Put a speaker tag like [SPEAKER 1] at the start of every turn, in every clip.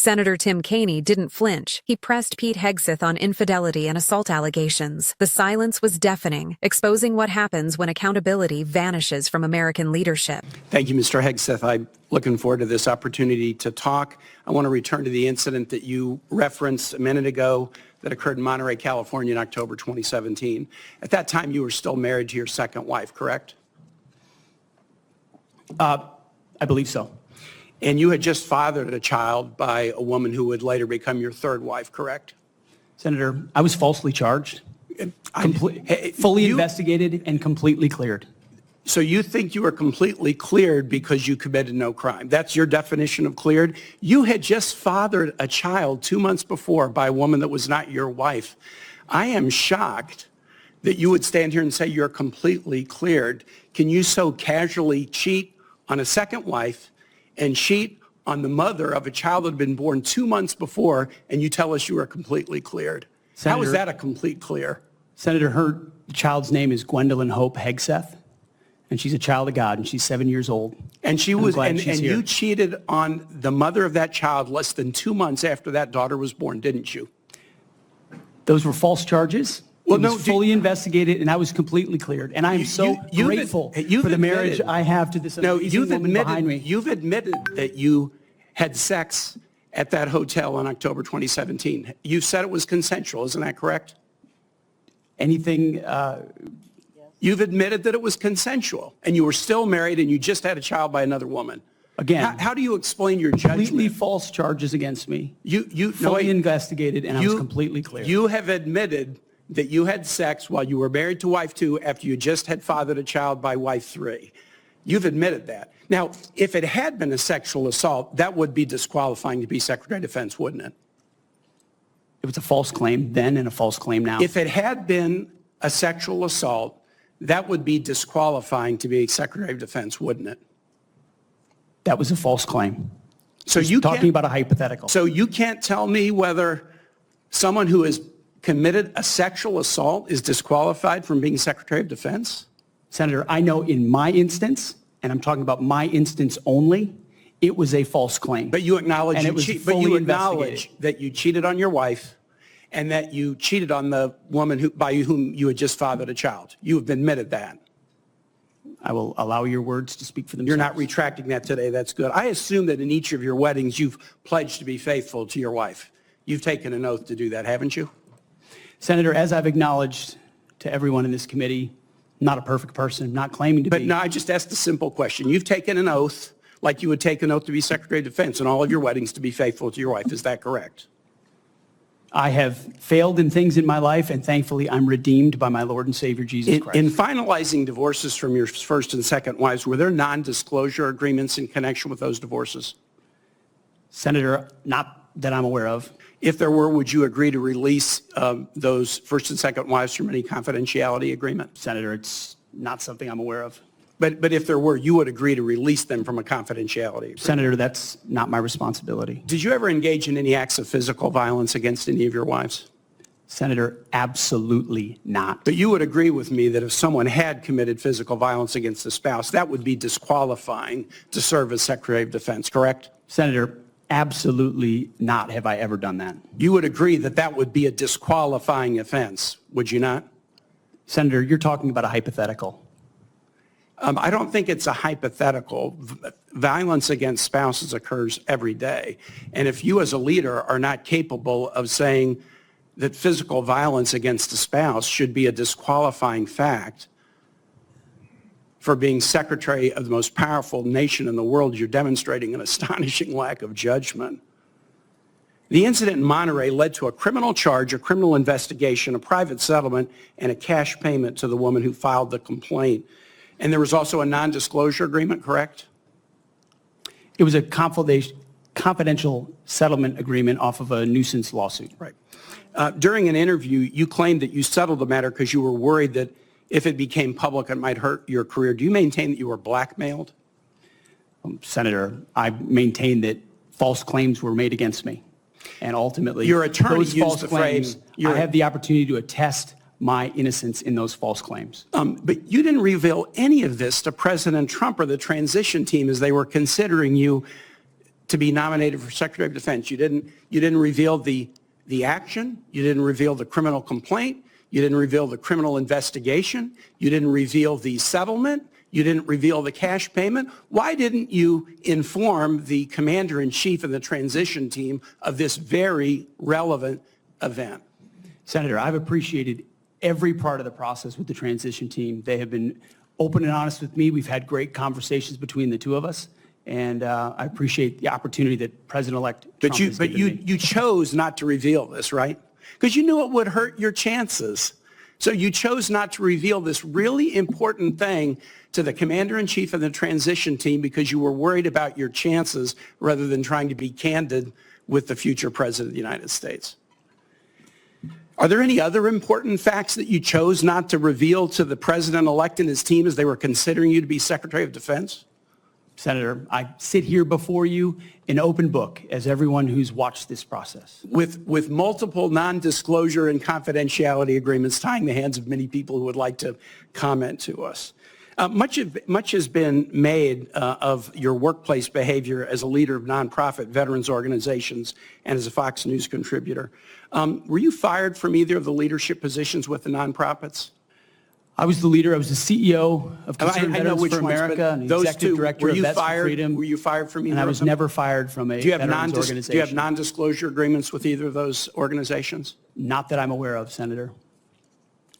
[SPEAKER 1] Senator Tim Kaine didn't flinch. He pressed Pete Hegseth on infidelity and assault allegations. The silence was deafening, exposing what happens when accountability vanishes from American leadership.
[SPEAKER 2] Thank you, Mr. Hegseth. I'm looking forward to this opportunity to talk. I want to return to the incident that you referenced a minute ago that occurred in Monterey, California in October 2017. At that time, you were still married to your second wife, correct?
[SPEAKER 3] I believe so.
[SPEAKER 2] And you had just fathered a child by a woman who would later become your third wife, correct?
[SPEAKER 3] Senator, I was falsely charged, fully investigated, and completely cleared.
[SPEAKER 2] So you think you were completely cleared because you committed no crime. That's your definition of cleared? You had just fathered a child 2 months before by a woman that was not your wife. I am shocked that you would stand here and say you're completely cleared. Can you so casually cheat on a second wife and cheat on the mother of a child that had been born 2 months before, and you tell us you are completely cleared?
[SPEAKER 3] Senator,
[SPEAKER 2] how is that a complete clear?
[SPEAKER 3] Senator, the child's name is Gwendolyn Hope Hegseth, and she's a child of God, and she's 7 years old.
[SPEAKER 2] And she was, and you cheated on the mother of that child less than 2 months after that daughter was born, didn't you?
[SPEAKER 3] Those were false charges.
[SPEAKER 2] Well,
[SPEAKER 3] it was fully investigated, and I was completely cleared. And I am so grateful for the marriage I have to this amazing woman behind me.
[SPEAKER 2] You've admitted that you had sex at that hotel in October 2017. You said it was consensual, isn't that correct?
[SPEAKER 3] Anything?
[SPEAKER 2] You've admitted that it was consensual, and you were still married, and you just had a child by another woman.
[SPEAKER 3] Again,
[SPEAKER 2] how do you explain your judgment?
[SPEAKER 3] Completely false charges against me. You fully investigated, and I was completely clear.
[SPEAKER 2] You have admitted that you had sex while you were married to wife 2 after you just had fathered a child by wife 3. You've admitted that. Now, if it had been a sexual assault, that would be disqualifying to be Secretary of Defense, wouldn't it?
[SPEAKER 3] It was a false claim then and a false claim now.
[SPEAKER 2] If it had been a sexual assault, that would be disqualifying to be Secretary of Defense, wouldn't it?
[SPEAKER 3] That was a false claim.
[SPEAKER 2] So you're
[SPEAKER 3] talking about a hypothetical.
[SPEAKER 2] So you can't tell me whether someone who has committed a sexual assault is disqualified from being Secretary of Defense?
[SPEAKER 3] Senator, I know in my instance, and I'm talking about my instance only, it was a false claim.
[SPEAKER 2] But you acknowledge,
[SPEAKER 3] investigated.
[SPEAKER 2] That you cheated on your wife and that you cheated on the woman by whom you had just fathered a child. You have admitted that.
[SPEAKER 3] I will allow your words to speak for themselves.
[SPEAKER 2] You're not retracting that today. That's good. I assume that in each of your weddings, you've pledged to be faithful to your wife. You've taken an oath to do that, haven't you?
[SPEAKER 3] Senator, as I've acknowledged to everyone in this committee, not a perfect person, not claiming to be.
[SPEAKER 2] But no, I just asked a simple question. You've taken an oath like you would take an oath to be Secretary of Defense in all of your weddings to be faithful to your wife. Is that correct?
[SPEAKER 3] I have failed in things in my life, and thankfully I'm redeemed by my Lord and Savior, Jesus Christ.
[SPEAKER 2] In finalizing divorces from your first and second wives, were there non-disclosure agreements in connection with those divorces?
[SPEAKER 3] Senator, not that I'm aware of.
[SPEAKER 2] If there were, would you agree to release those first and second wives from any confidentiality agreement?
[SPEAKER 3] Senator, it's not something I'm aware of.
[SPEAKER 2] But if there were, you would agree to release them from a confidentiality agreement?
[SPEAKER 3] Senator, that's not my responsibility.
[SPEAKER 2] Did you ever engage in any acts of physical violence against any of your wives?
[SPEAKER 3] Senator, absolutely not.
[SPEAKER 2] But you would agree with me that if someone had committed physical violence against a spouse, that would be disqualifying to serve as Secretary of Defense, correct?
[SPEAKER 3] Senator, absolutely not have I ever done that.
[SPEAKER 2] You would agree that that would be a disqualifying offense, would you not?
[SPEAKER 3] Senator, you're talking about a hypothetical.
[SPEAKER 2] I don't think it's a hypothetical. Violence against spouses occurs every day. And if you as a leader are not capable of saying that physical violence against a spouse should be a disqualifying fact for being secretary of the most powerful nation in the world, you're demonstrating an astonishing lack of judgment. The incident in Monterey led to a criminal charge, a criminal investigation, a private settlement, and a cash payment to the woman who filed the complaint. And there was also a non-disclosure agreement, correct?
[SPEAKER 3] It was a confidential settlement agreement off of a nuisance lawsuit.
[SPEAKER 2] Right. During an interview, you claimed that you settled the matter because you were worried that if it became public, it might hurt your career. Do you maintain that you were blackmailed?
[SPEAKER 3] Senator, I maintain that false claims were made against me. And ultimately,
[SPEAKER 2] your attorney
[SPEAKER 3] those
[SPEAKER 2] used
[SPEAKER 3] false
[SPEAKER 2] the
[SPEAKER 3] claims,
[SPEAKER 2] phrase,
[SPEAKER 3] I have the opportunity to attest my innocence in those false claims.
[SPEAKER 2] But you didn't reveal any of this to President Trump or the transition team as they were considering you to be nominated for Secretary of Defense. You didn't reveal the action. You didn't reveal the criminal complaint. You didn't reveal the criminal investigation. You didn't reveal the settlement. You didn't reveal the cash payment. Why didn't you inform the commander-in-chief and the transition team of this very relevant event?
[SPEAKER 3] Senator, I've appreciated every part of the process with the transition team. They have been open and honest with me. We've had great conversations between the two of us, and I appreciate the opportunity that President-elect Trump has given me.
[SPEAKER 2] You chose not to reveal this, right? Because you knew it would hurt your chances. So you chose not to reveal this really important thing to the commander-in-chief and the transition team because you were worried about your chances rather than trying to be candid with the future president of the United States. Are there any other important facts that you chose not to reveal to the president-elect and his team as they were considering you to be Secretary of Defense?
[SPEAKER 3] Senator, I sit here before you an open book, as everyone who's watched this process.
[SPEAKER 2] With multiple non-disclosure and confidentiality agreements tying the hands of many people who would like to comment to us. Much has been made of your workplace behavior as a leader of nonprofit veterans organizations and as a Fox News contributor. Were you fired from either of the leadership positions with the nonprofits?
[SPEAKER 3] I was the leader. I was the CEO of Concerned Veterans for America and the executive director of Vets for Freedom.
[SPEAKER 2] Were you fired from either
[SPEAKER 3] and I
[SPEAKER 2] of
[SPEAKER 3] was
[SPEAKER 2] them?
[SPEAKER 3] never fired from a veterans organization.
[SPEAKER 2] Do you have non-disclosure agreements with either of those organizations?
[SPEAKER 3] Not that I'm aware of, Senator.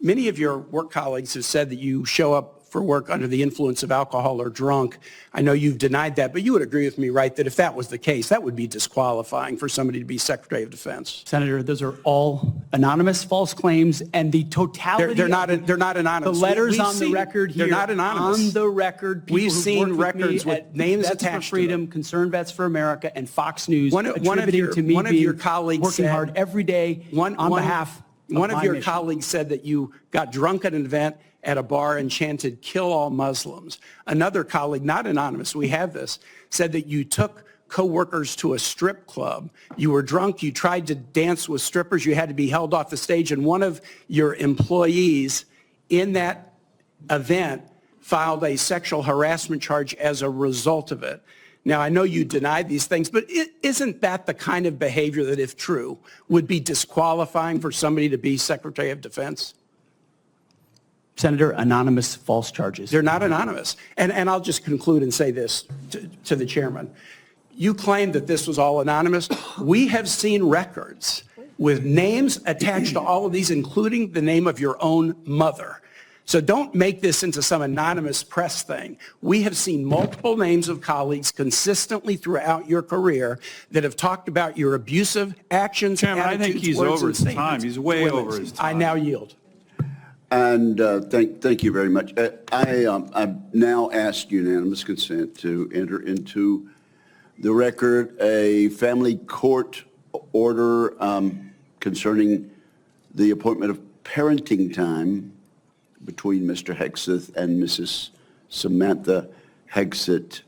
[SPEAKER 2] Many of your work colleagues have said that you show up for work under the influence of alcohol or drunk. I know you've denied that, but you would agree with me, right, that if that was the case, that would be disqualifying for somebody to be Secretary of Defense.
[SPEAKER 3] Senator, those are all anonymous false claims, and the totality
[SPEAKER 2] they're not anonymous.
[SPEAKER 3] The letters on the record here.
[SPEAKER 2] They're not anonymous.
[SPEAKER 3] On the record,
[SPEAKER 2] we've seen records with names attached to them.
[SPEAKER 3] Vets for Freedom, Concerned Vets for America, and Fox News
[SPEAKER 2] one of your colleagues
[SPEAKER 3] working hard every day on behalf of
[SPEAKER 2] one of your
[SPEAKER 3] mission.
[SPEAKER 2] colleagues said that you got drunk at an event at a bar and chanted, "Kill all Muslims." Another colleague, not anonymous, we have this, said that you took co-workers to a strip club. You were drunk, you tried to dance with strippers, you had to be held off the stage, and one of your employees in that event filed a sexual harassment charge as a result of it. Now, I know you denied these things, but isn't that the kind of behavior that, if true, would be disqualifying for somebody to be Secretary of Defense?
[SPEAKER 3] Senator, anonymous false charges.
[SPEAKER 2] They're not anonymous. And I'll just conclude and say this to the chairman. You claim that this was all anonymous. We have seen records with names attached to all of these, including the name of your own mother. So don't make this into some anonymous press thing. We have seen multiple names of colleagues consistently throughout your career that have talked about your abusive actions,
[SPEAKER 4] Chairman,
[SPEAKER 2] attitudes,
[SPEAKER 4] I think he's
[SPEAKER 2] words,
[SPEAKER 4] over
[SPEAKER 2] and
[SPEAKER 4] his time.
[SPEAKER 2] statements.
[SPEAKER 4] He's way over his time.
[SPEAKER 2] I now yield.
[SPEAKER 5] And thank you very much. I now ask unanimous consent to enter into the record a family court order concerning the appointment of parenting time between Mr. Hegseth and Mrs. Samantha Hegseth.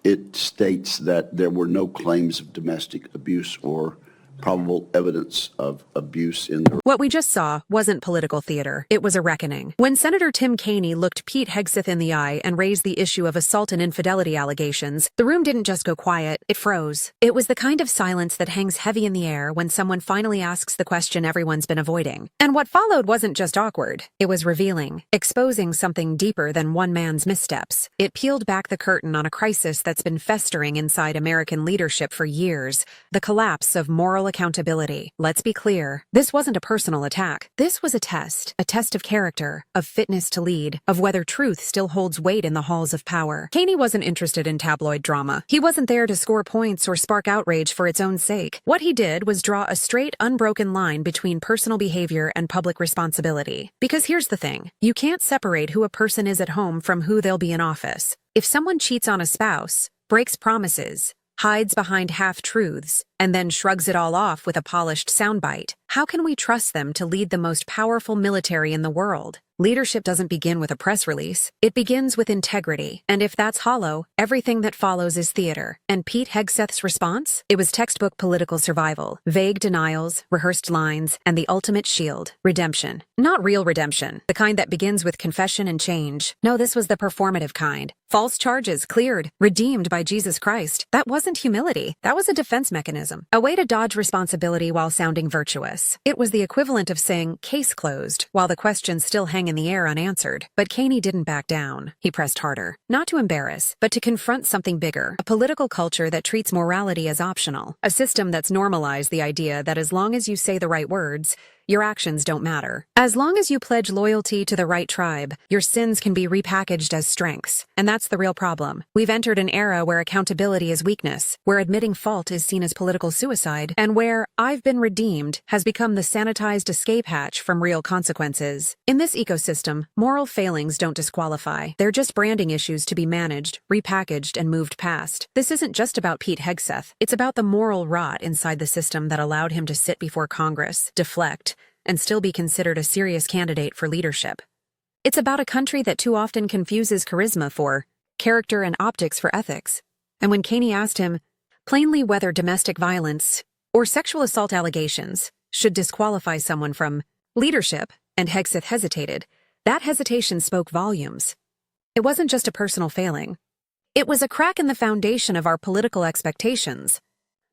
[SPEAKER 5] It states that there were no claims of domestic abuse or probable evidence of abuse in the...
[SPEAKER 1] What we just saw wasn't political theater. It was a reckoning. When Senator Tim Kaine looked Pete Hegseth in the eye and raised the issue of assault and infidelity allegations, the room didn't just go quiet, it froze. It was the kind of silence that hangs heavy in the air when someone finally asks the question everyone's been avoiding. And what followed wasn't just awkward. It was revealing, exposing something deeper than one man's missteps. It peeled back the curtain on a crisis that's been festering inside American leadership for years, the collapse of moral accountability. Let's be clear, this wasn't a personal attack. This was a test of character, of fitness to lead, of whether truth still holds weight in the halls of power. Kaine wasn't interested in tabloid drama. He wasn't there to score points or spark outrage for its own sake. What he did was draw a straight, unbroken line between personal behavior and public responsibility. Because here's the thing, you can't separate who a person is at home from who they'll be in office. If someone cheats on a spouse, breaks promises, hides behind half-truths, and then shrugs it all off with a polished soundbite. How can we trust them to lead the most powerful military in the world? Leadership doesn't begin with a press release. It begins with integrity. And if that's hollow, everything that follows is theater. And Pete Hegseth's response? It was textbook political survival. Vague denials, rehearsed lines, and the ultimate shield, redemption. Not real redemption, the kind that begins with confession and change. No, this was the performative kind. False charges cleared, redeemed by Jesus Christ. That wasn't humility. That was a defense mechanism. A way to dodge responsibility while sounding virtuous. It was the equivalent of saying, case closed, while the questions still hang in the air unanswered. But Kaine didn't back down. He pressed harder. Not to embarrass, but to confront something bigger. A political culture that treats morality as optional. A system that's normalized the idea that as long as you say the right words, your actions don't matter. As long as you pledge loyalty to the right tribe, your sins can be repackaged as strengths. And that's the real problem. We've entered an era where accountability is weakness, where admitting fault is seen as political suicide, and where "I've been redeemed" has become the sanitized escape hatch from real consequences. In this ecosystem, moral failings don't disqualify. They're just branding issues to be managed, repackaged, and moved past. This isn't just about Pete Hegseth. It's about the moral rot inside the system that allowed him to sit before Congress, deflect, and still be considered a serious candidate for leadership. It's about a country that too often confuses charisma for character and optics for ethics. And when Kaine asked him plainly whether domestic violence or sexual assault allegations should disqualify someone from leadership, and Hegseth hesitated, that hesitation spoke volumes. It wasn't just a personal failing. It was a crack in the foundation of our political expectations.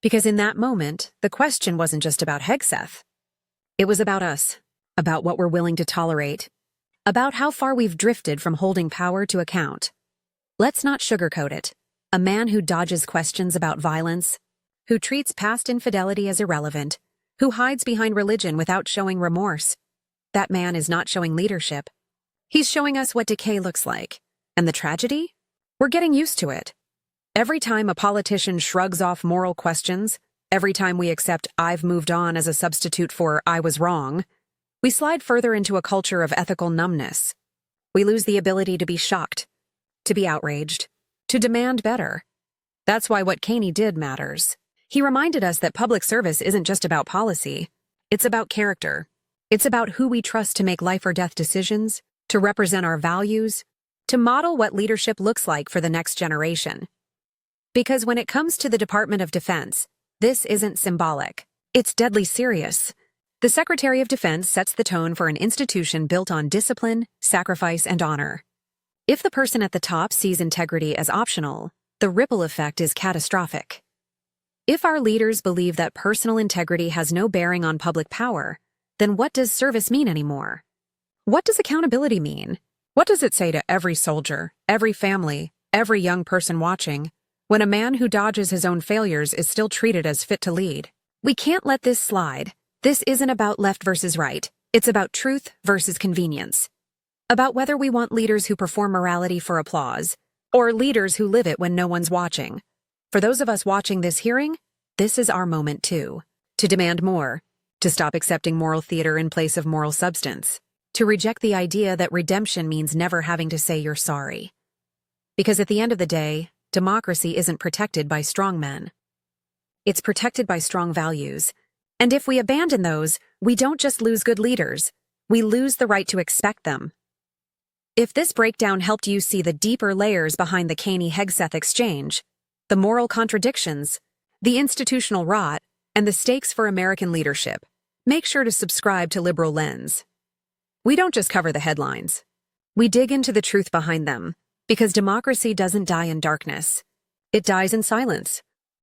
[SPEAKER 1] Because in that moment, the question wasn't just about Hegseth. It was about us, about what we're willing to tolerate, about how far we've drifted from holding power to account. Let's not sugarcoat it. A man who dodges questions about violence, who treats past infidelity as irrelevant, who hides behind religion without showing remorse. That man is not showing leadership. He's showing us what decay looks like. And the tragedy? We're getting used to it. Every time a politician shrugs off moral questions, every time we accept "I've moved on" as a substitute for "I was wrong," we slide further into a culture of ethical numbness. We lose the ability to be shocked, to be outraged, to demand better. That's why what Kaine did matters. He reminded us that public service isn't just about policy. It's about character. It's about who we trust to make life or death decisions, to represent our values, to model what leadership looks like for the next generation. Because when it comes to the Department of Defense, this isn't symbolic. It's deadly serious. The Secretary of Defense sets the tone for an institution built on discipline, sacrifice, and honor. If the person at the top sees integrity as optional, the ripple effect is catastrophic. If our leaders believe that personal integrity has no bearing on public power, then what does service mean anymore? What does accountability mean? What does it say to every soldier, every family, every young person watching, when a man who dodges his own failures is still treated as fit to lead? We can't let this slide. This isn't about left versus right. It's about truth versus convenience. About whether we want leaders who perform morality for applause, or leaders who live it when no one's watching. For those of us watching this hearing, this is our moment too. To demand more, to stop accepting moral theater in place of moral substance, to reject the idea that redemption means never having to say you're sorry. Because at the end of the day, democracy isn't protected by strong men. It's protected by strong values. And if we abandon those, we don't just lose good leaders, we lose the right to expect them. If this breakdown helped you see the deeper layers behind the Kaine Hegseth exchange, the moral contradictions, the institutional rot, and the stakes for American leadership, make sure to subscribe to Liberal Lens. We don't just cover the headlines. We dig into the truth behind them, because democracy doesn't die in darkness. It dies in silence.